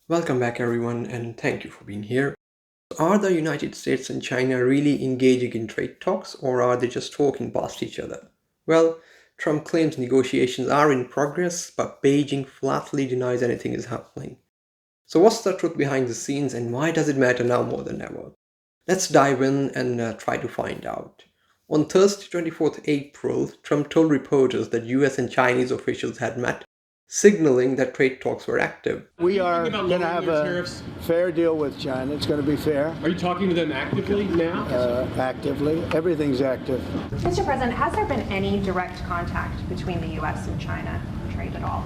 Welcome back, everyone, and thank you for being here. Are the United States and China really engaging in trade talks, or are they just talking past each other? Well, Trump claims negotiations are in progress, but Beijing flatly denies anything is happening. So, what's the truth behind the scenes, and why does it matter now more than ever? Let's dive in and try to find out. On Thursday, 24th April, Trump told reporters that US and Chinese officials had met, signaling that trade talks were active. We are going to have a tariffs? fair deal with China. It's going to be fair, Are you talking to them actively now? actively. Everything's active. Mr. President, has there been any direct contact between the U.S. and China for trade at all?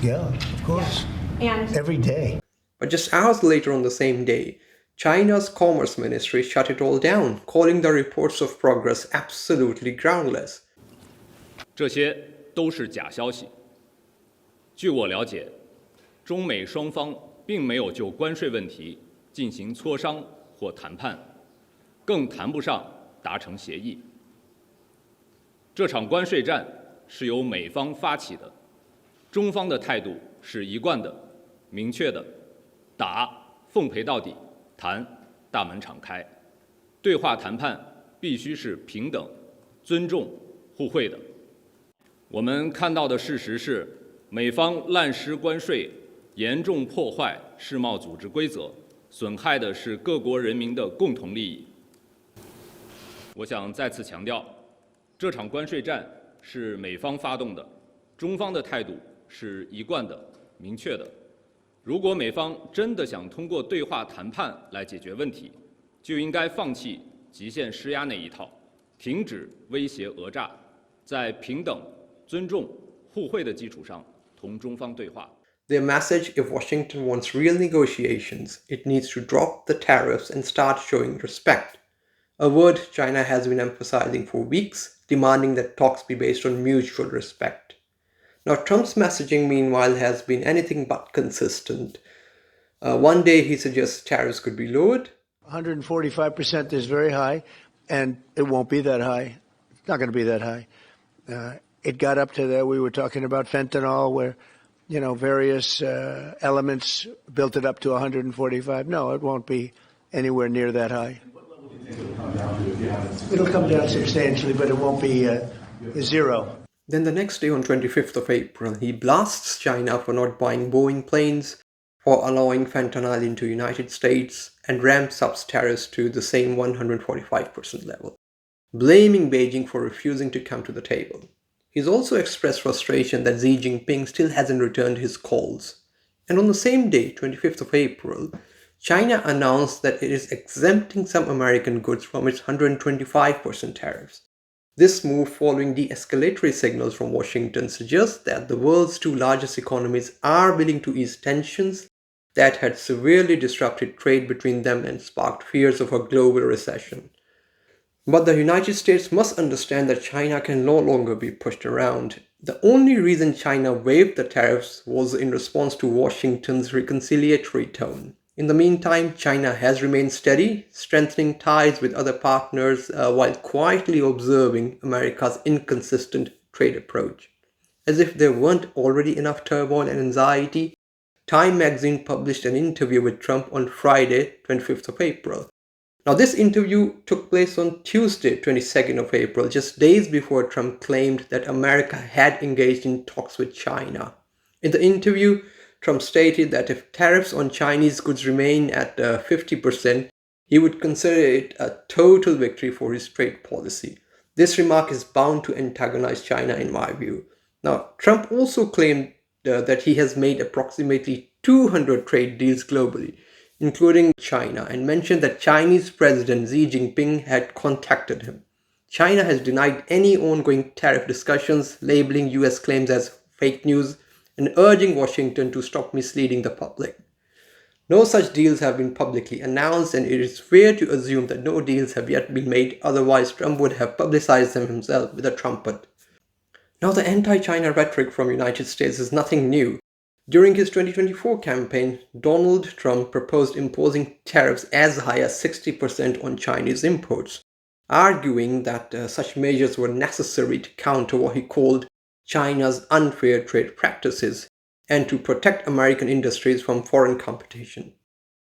Yeah, of course. And Every day. But just hours later on the same day, China's Commerce Ministry shut it all down, calling the reports of progress absolutely groundless. 这些都是假消息。据我了解，中美双方并没有就关税问题进行磋商或谈判，更谈不上达成协议。这场关税战是由美方发起的，中方的态度是一贯的、明确的，打奉陪到底，谈大门敞开。对话谈判必须是平等、尊重、互惠的。我们看到的事实是，美方滥施关税，严重破坏世贸组织规则，损害的是各国人民的共同利益。我想再次强调，这场关税战是美方发动的，中方的态度是一贯的、明确的。如果美方真的想通过对话谈判来解决问题，就应该放弃极限施压那一套，停止威胁讹诈，在平等、尊重、互惠的基础上同中方对话。 Their message: if Washington wants real negotiations, it needs to drop the tariffs and start showing respect. A word China has been emphasizing for weeks, demanding that talks be based on mutual respect. Now, Trump's messaging, meanwhile, has been anything but consistent. One day he suggests tariffs could be lowered. 145% is very high, and it won't be that high. It's not going to be that high. It got up to there. We were talking about fentanyl, where, various elements built it up to 145. No, it won't be anywhere near that high. It'll come down substantially, but it won't be zero. Then the next day, on 25th of April, he blasts China for not buying Boeing planes, for allowing fentanyl into the United States, and ramps up tariffs to the same 145% level, blaming Beijing for refusing to come to the table. He's also expressed frustration that Xi Jinping still hasn't returned his calls. And on the same day, 25th of April, China announced that it is exempting some American goods from its 125% tariffs. This move, following de-escalatory signals from Washington, suggests that the world's two largest economies are willing to ease tensions that had severely disrupted trade between them and sparked fears of a global recession. But the United States must understand that China can no longer be pushed around. The only reason China waived the tariffs was in response to Washington's reconciliatory tone. In the meantime, China has remained steady, strengthening ties with other partners while quietly observing America's inconsistent trade approach. As if there weren't already enough turmoil and anxiety, Time magazine published an interview with Trump on Friday, 25th of April. Now, this interview took place on Tuesday, 22nd of April, just days before Trump claimed that America had engaged in talks with China. In the interview, Trump stated that if tariffs on Chinese goods remain at 50%, he would consider it a total victory for his trade policy. This remark is bound to antagonize China, in my view. Now, Trump also claimed that he has made approximately 200 trade deals globally, including China, and mentioned that Chinese President Xi Jinping had contacted him. China has denied any ongoing tariff discussions, labeling US claims as fake news and urging Washington to stop misleading the public. No such deals have been publicly announced, and it is fair to assume that no deals have yet been made, otherwise Trump would have publicized them himself with a trumpet. Now, the anti-China rhetoric from the United States is nothing new. During his 2024 campaign, Donald Trump proposed imposing tariffs as high as 60% on Chinese imports, arguing that such measures were necessary to counter what he called China's unfair trade practices, and to protect American industries from foreign competition.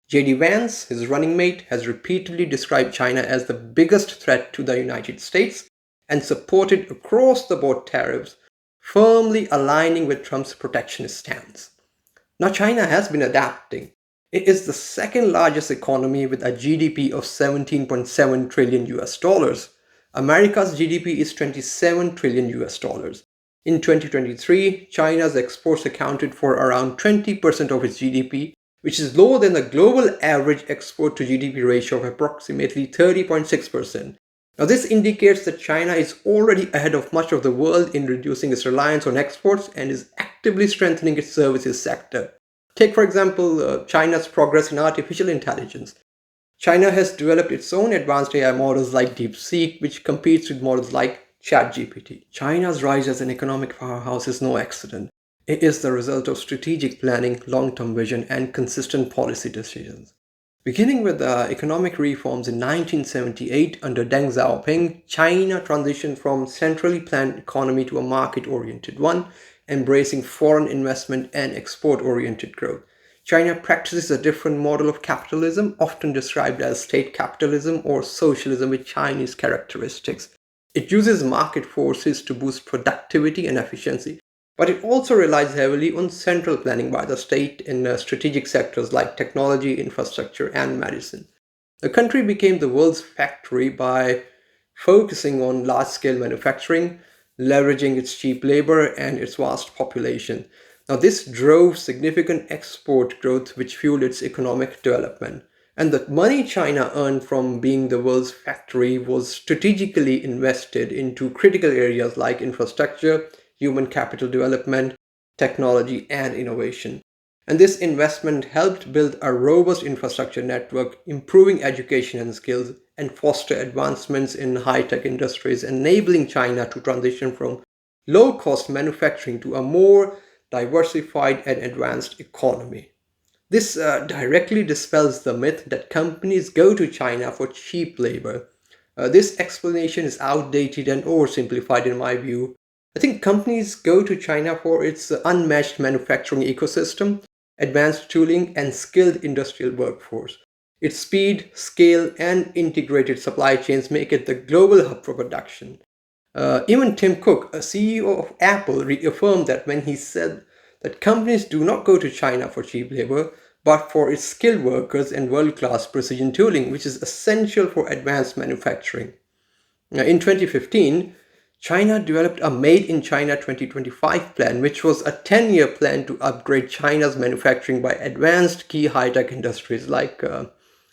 J.D. Vance, his running mate, has repeatedly described China as the biggest threat to the United States and supported across-the-board tariffs, firmly aligning with Trump's protectionist stance. Now, China has been adapting. It is the second largest economy with a GDP of 17.7 trillion US dollars. America's GDP is 27 trillion US dollars. In 2023, China's exports accounted for around 20% of its GDP, which is lower than the global average export to GDP ratio of approximately 30.6%. Now, this indicates that China is already ahead of much of the world in reducing its reliance on exports and is actively strengthening its services sector. Take, for example, China's progress in artificial intelligence. China has developed its own advanced AI models like DeepSeek, which competes with models like ChatGPT. China's rise as an economic powerhouse is no accident. It is the result of strategic planning, long-term vision, and consistent policy decisions. Beginning with the economic reforms in 1978 under Deng Xiaoping, China transitioned from centrally planned economy to a market-oriented one, embracing foreign investment and export-oriented growth. China practices a different model of capitalism, often described as state capitalism or socialism with Chinese characteristics. It uses market forces to boost productivity and efficiency, but it also relies heavily on central planning by the state in strategic sectors like technology, infrastructure, and medicine. The country became the world's factory by focusing on large-scale manufacturing, leveraging its cheap labor and its vast population. Now, this drove significant export growth, which fueled its economic development. And the money China earned from being the world's factory was strategically invested into critical areas like infrastructure, human capital development, technology, and innovation. And this investment helped build a robust infrastructure network, improving education and skills, and foster advancements in high-tech industries, enabling China to transition from low-cost manufacturing to a more diversified and advanced economy. This directly dispels the myth that companies go to China for cheap labor. This explanation is outdated and oversimplified in my view. I think companies go to China for its unmatched manufacturing ecosystem, advanced tooling, and skilled industrial workforce. Its speed, scale, and integrated supply chains make it the global hub for production. Even Tim Cook, a CEO of Apple, reaffirmed that when he said that companies do not go to China for cheap labor, but for its skilled workers and world-class precision tooling, which is essential for advanced manufacturing. Now, in 2015, China developed a Made in China 2025 plan, which was a 10-year plan to upgrade China's manufacturing by advanced key high-tech industries like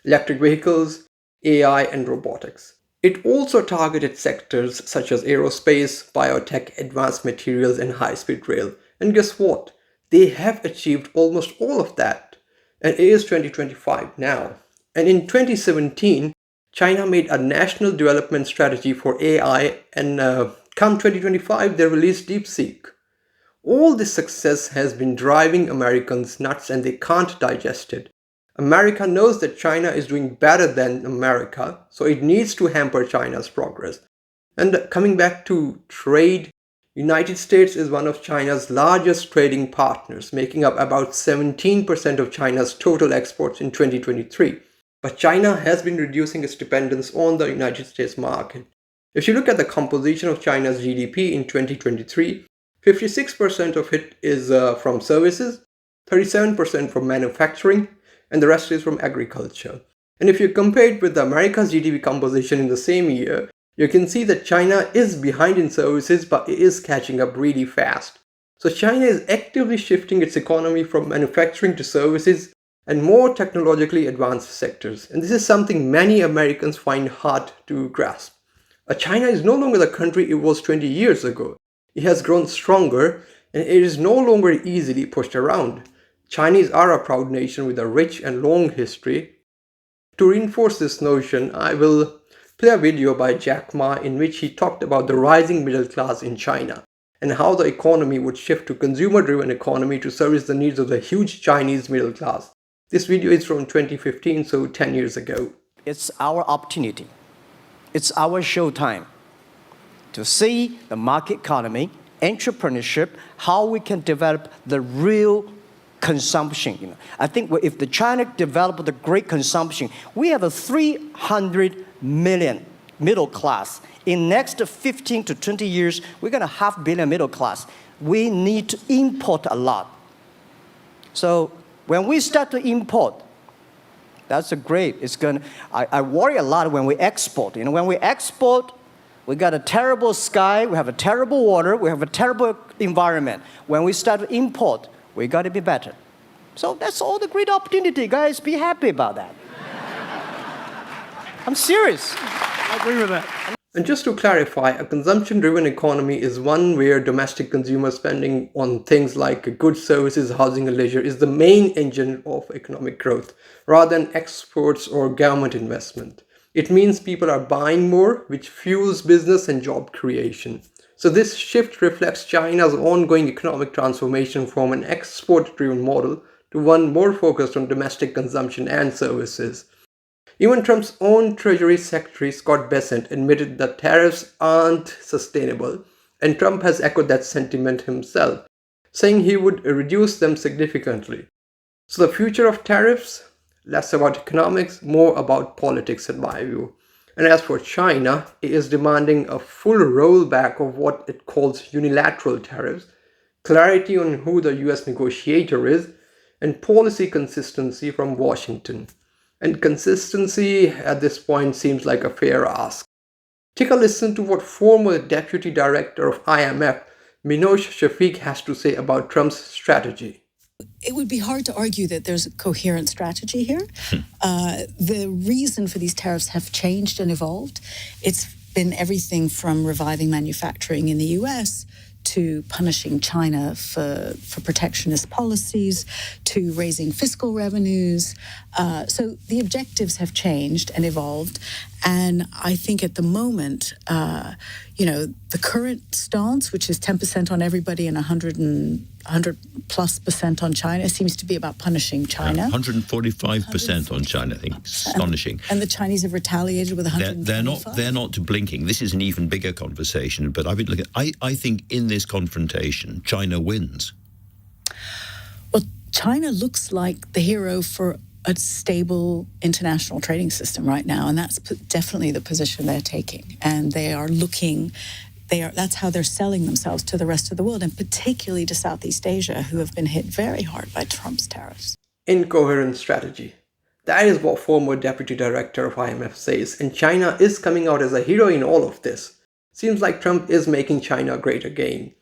electric vehicles, AI, and robotics. It also targeted sectors such as aerospace, biotech, advanced materials, and high-speed rail. And guess what? They have achieved almost all of that. And it is 2025 now. And in 2017, China made a national development strategy for AI, and come 2025, they released DeepSeek. All this success has been driving Americans nuts, and they can't digest it. America knows that China is doing better than America, so it needs to hamper China's progress. And coming back to trade, United States is one of China's largest trading partners, making up about 17% of China's total exports in 2023. But China has been reducing its dependence on the United States market. If you look at the composition of China's GDP in 2023, 56% of it is from services, 37% from manufacturing, and the rest is from agriculture. And if you compare it with America's GDP composition in the same year, you can see that China is behind in services, but it is catching up really fast. So China is actively shifting its economy from manufacturing to services and more technologically advanced sectors. And this is something many Americans find hard to grasp. China is no longer the country it was 20 years ago. It has grown stronger, and it is no longer easily pushed around. Chinese are a proud nation with a rich and long history. To reinforce this notion, I will play a video by Jack Ma in which he talked about the rising middle class in China and how the economy would shift to consumer-driven economy to service the needs of the huge Chinese middle class. This video is from 2015, so 10 years ago. It's our opportunity. It's our showtime to see the market economy entrepreneurship, how we can develop the real consumption. I think if the China develop the great consumption, we have a 300 million middle class. In next 15 to 20 years, we're going to have 500 million middle class. We need to import a lot. So when we start to import, that's a great. I worry a lot when we export. When we export, we got a terrible sky, we have a terrible water, we have a terrible environment. When we start to import, we got to be better. So that's all the great opportunity, guys. Be happy about that. I'm serious. I agree with that. And just to clarify, a consumption-driven economy is one where domestic consumer spending on things like goods, services, housing, and leisure is the main engine of economic growth, rather than exports or government investment. It means people are buying more, which fuels business and job creation. So this shift reflects China's ongoing economic transformation from an export-driven model to one more focused on domestic consumption and services. Even Trump's own Treasury Secretary Scott Bessent admitted that tariffs aren't sustainable, and Trump has echoed that sentiment himself, saying he would reduce them significantly. So the future of tariffs? Less about economics, more about politics in my view. And as for China, it is demanding a full rollback of what it calls unilateral tariffs, clarity on who the US negotiator is, and policy consistency from Washington. And consistency at this point seems like a fair ask. Take a listen to what former Deputy Director of IMF, Minosh Shafiq, has to say about Trump's strategy. It would be hard to argue that there's a coherent strategy here. The reason for these tariffs have changed and evolved. It's been everything from reviving manufacturing in the US to punishing China for protectionist policies, to raising fiscal revenues. So the objectives have changed and evolved. And I think at the moment, the current stance, which is 10% on everybody and 100+% on China, seems to be about punishing China. 145% on China, I think. Astonishing. And the Chinese have retaliated with 125%. They're not blinking. This is an even bigger conversation. But I've been looking. I think in this confrontation, China wins. Well, China looks like the hero for a stable international trading system right now, and that's definitely the position they're taking. And they are looking. That's how they're selling themselves to the rest of the world, and particularly to Southeast Asia, who have been hit very hard by Trump's tariffs. Incoherent strategy. That is what former Deputy Director of IMF says, and China is coming out as a hero in all of this. Seems like Trump is making China great again.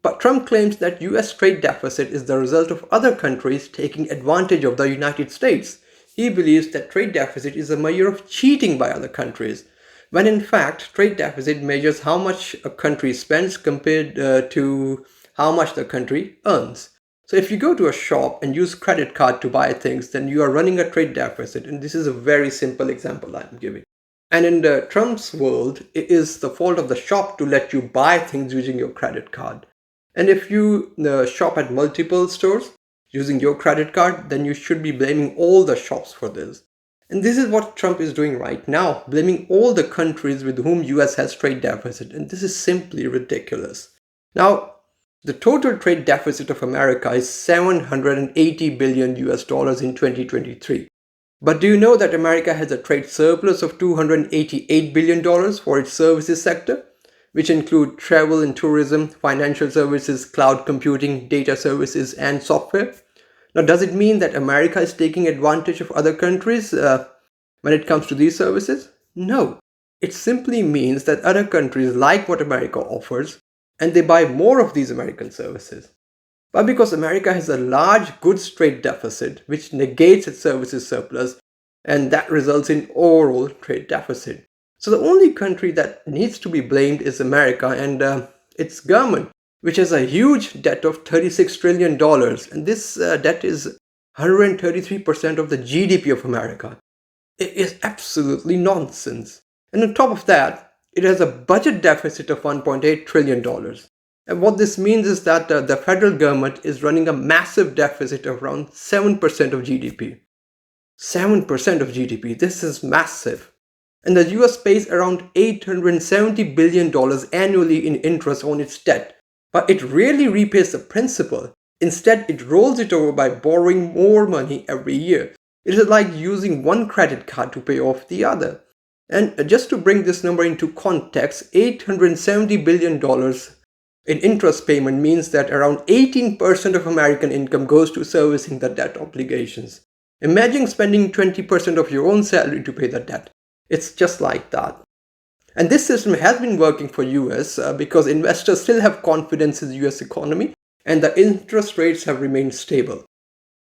But Trump claims that US trade deficit is the result of other countries taking advantage of the United States. He believes that trade deficit is a measure of cheating by other countries, when in fact trade deficit measures how much a country spends compared to how much the country earns. So if you go to a shop and use credit card to buy things, then you are running a trade deficit, and this is a very simple example I'm giving. And in Trump's world, it is the fault of the shop to let you buy things using your credit card. And if you shop at multiple stores using your credit card, then you should be blaming all the shops for this. And this is what Trump is doing right now, blaming all the countries with whom US has trade deficit. And this is simply ridiculous. Now, the total trade deficit of America is $780 billion in 2023. But do you know that America has a trade surplus of $288 billion for its services sector, which include travel and tourism, financial services, cloud computing, data services, and software? Now, does it mean that America is taking advantage of other countries when it comes to these services? No. It simply means that other countries like what America offers, and they buy more of these American services. But because America has a large goods trade deficit, which negates its services surplus, and that results in overall trade deficit. So the only country that needs to be blamed is America and its government, which has a huge debt of $36 trillion. And this debt is 133% of the GDP of America. It is absolutely nonsense. And on top of that, it has a budget deficit of $1.8 trillion. And what this means is that the federal government is running a massive deficit of around 7% of GDP. 7% of GDP, this is massive. And the US pays around $870 billion annually in interest on its debt. but it rarely repays the principal. Instead, it rolls it over by borrowing more money every year. It is like using one credit card to pay off the other. And just to bring this number into context, $870 billion in interest payment means that around 18% of American income goes to servicing the debt obligations. Imagine spending 20% of your own salary to pay the debt. It's just like that. And this system has been working for US because investors still have confidence in the US economy and the interest rates have remained stable.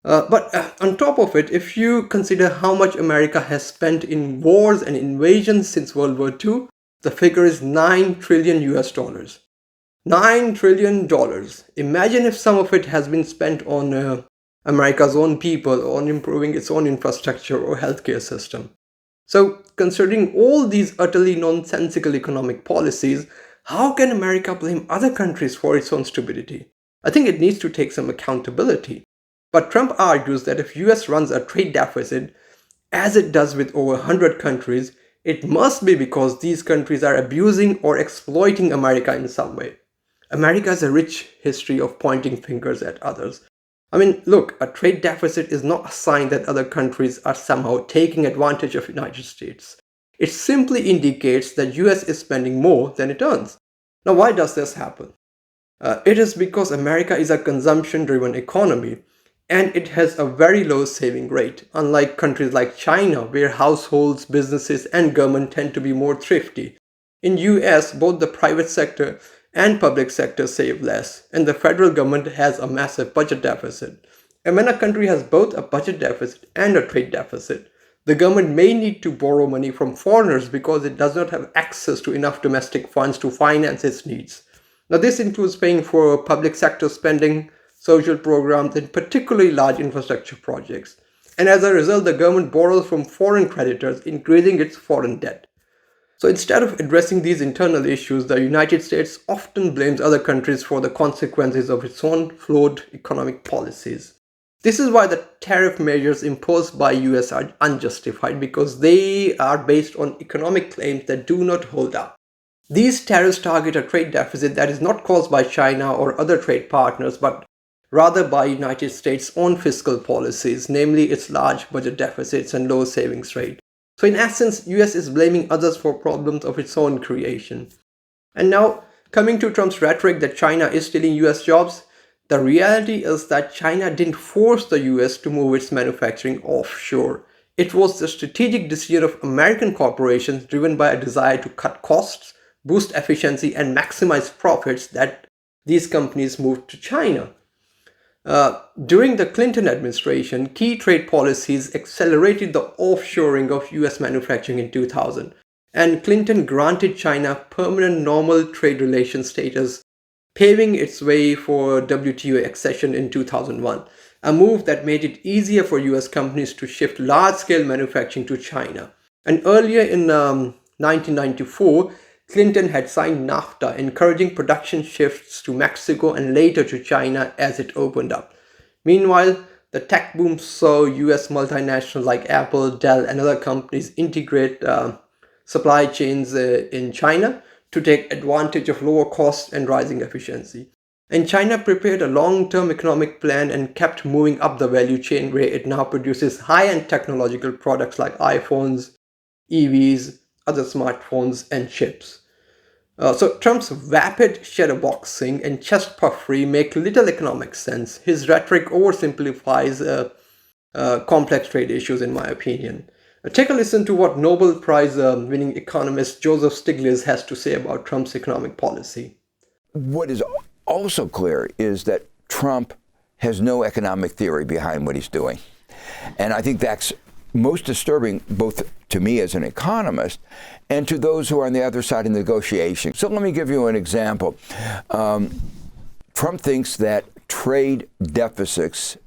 But on top of it, if you consider how much America has spent in wars and invasions since World War II, the figure is $9 trillion US. $9 trillion. Imagine if some of it has been spent on America's own people, on improving its own infrastructure or healthcare system. So, considering all these utterly nonsensical economic policies, how can America blame other countries for its own stupidity? I think it needs to take some accountability. But Trump argues that if US runs a trade deficit, as it does with over 100 countries, it must be because these countries are abusing or exploiting America in some way. America has a rich history of pointing fingers at others. I mean, look, a trade deficit is not a sign that other countries are somehow taking advantage of the United States. It simply indicates that US is spending more than it earns. Now, why does this happen? It is because America is a consumption-driven economy, and it has a very low saving rate, unlike countries like China, where households, businesses, and government tend to be more thrifty. In US, both the private sector and public sector save less, and the federal government has a massive budget deficit. And when a country has both a budget deficit and a trade deficit, the government may need to borrow money from foreigners because it does not have access to enough domestic funds to finance its needs. Now, this includes paying for public sector spending, social programs, and particularly large infrastructure projects. And as a result, the government borrows from foreign creditors, increasing its foreign debt. So instead of addressing these internal issues, the United States often blames other countries for the consequences of its own flawed economic policies. This is why the tariff measures imposed by US are unjustified, because they are based on economic claims that do not hold up. These tariffs target a trade deficit that is not caused by China or other trade partners, but rather by United States' own fiscal policies, namely its large budget deficits and low savings rate. So in essence, US is blaming others for problems of its own creation. And now, coming to Trump's rhetoric that China is stealing US jobs, the reality is that China didn't force the US to move its manufacturing offshore. It was the strategic decision of American corporations driven by a desire to cut costs, boost efficiency, and maximize profits that these companies moved to China. During the Clinton administration, key trade policies accelerated the offshoring of US manufacturing in 2000, and Clinton granted China permanent normal trade relations status, paving its way for WTO accession in 2001, a move that made it easier for US companies to shift large-scale manufacturing to China. And earlier in 1994, Clinton had signed NAFTA, encouraging production shifts to Mexico and later to China as it opened up. Meanwhile, the tech boom saw US multinationals like Apple, Dell, and other companies integrate supply chains in China to take advantage of lower costs and rising efficiency. And China prepared a long-term economic plan and kept moving up the value chain, where it now produces high-end technological products like iPhones, EVs, other smartphones, and chips. So Trump's vapid shadowboxing and chest puffery make little economic sense. His rhetoric oversimplifies complex trade issues, in my opinion. Take a listen to what Nobel Prize winning economist Joseph Stiglitz has to say about Trump's economic policy. What is also clear is that Trump has no economic theory behind what he's doing. And I think that's most disturbing, both to me as an economist and to those who are on the other side of negotiation. So let me give you an example. Trump thinks that trade deficits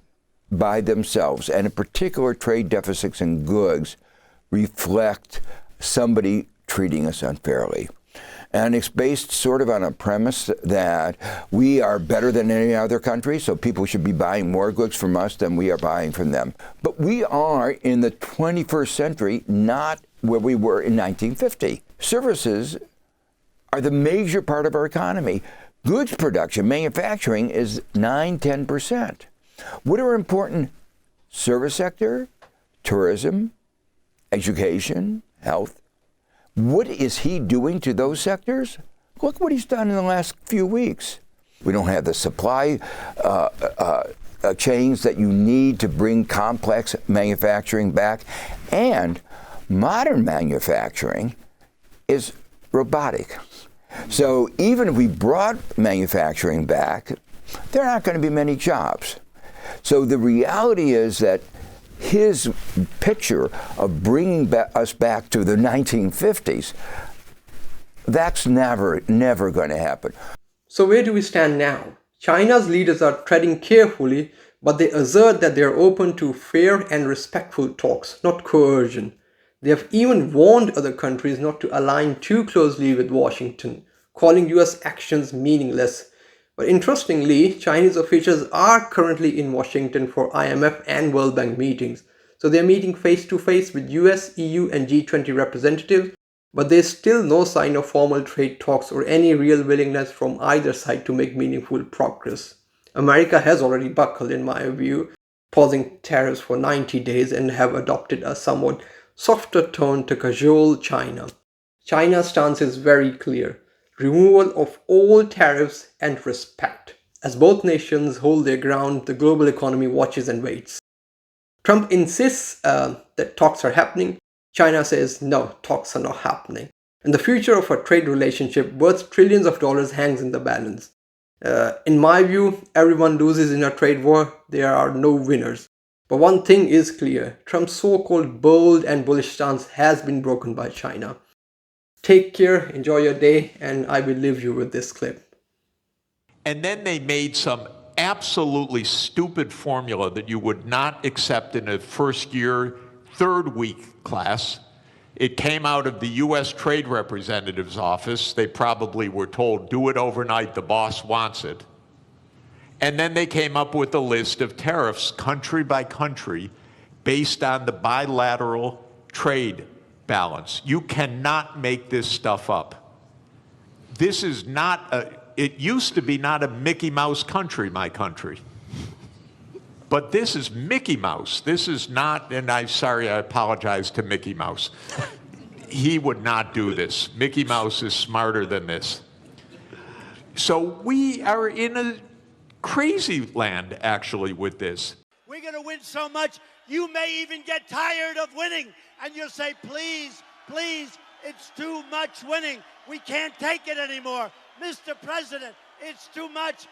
by themselves, and in particular trade deficits in goods, reflect somebody treating us unfairly. And it's based sort of on a premise that we are better than any other country, so people should be buying more goods from us than we are buying from them. But we are in the 21st century, not where we were in 1950. Services are the major part of our economy. goods production, manufacturing is 9-10%. What are important? Service sector, tourism, education, health. What is he doing to those sectors? Look what he's done in the last few weeks. We don't have the supply chains that you need to bring complex manufacturing back. And modern manufacturing is robotic. So even if we brought manufacturing back, there are not going to be many jobs. So the reality is that his picture of bringing us back to the 1950s, that's never going to happen. So where do we stand now? China's leaders are treading carefully, but they assert that they are open to fair and respectful talks, not coercion. They have even warned other countries not to align too closely with Washington, calling US actions meaningless. But interestingly, Chinese officials are currently in Washington for IMF and World Bank meetings. So they're meeting face-to-face with US, EU and G20 representatives, but there's still no sign of formal trade talks or any real willingness from either side to make meaningful progress. America has already buckled, in my view, pausing tariffs for 90 days and have adopted a somewhat softer tone to cajole China. China's stance is very clear: removal of all tariffs and respect. As both nations hold their ground, the global economy watches and waits. Trump insists that talks are happening. China says no, talks are not happening. And the future of a trade relationship worth trillions of dollars hangs in the balance. In my view, everyone loses in a trade war. There are no winners. But one thing is clear: Trump's so-called bold and bullish stance has been broken by China. Take care, enjoy your day, and I will leave you with this clip. And then they made some absolutely stupid formula that you would not accept in a first year, third week class. It came out of the US Trade Representative's office. They probably were told, do it overnight, the boss wants it. And then they came up with a list of tariffs, country by country, based on the bilateral trade balance. You cannot make this stuff up. This is not it used to be not a Mickey Mouse country, my country. But this is Mickey Mouse. This is not, and I'm sorry, I apologize to Mickey Mouse. He would not do this. Mickey Mouse is smarter than this. So we are in a crazy land, actually, with this. We're going to win so much, you may even get tired of winning. And you'll say, please, please, it's too much winning. We can't take it anymore. Mr. President, it's too much.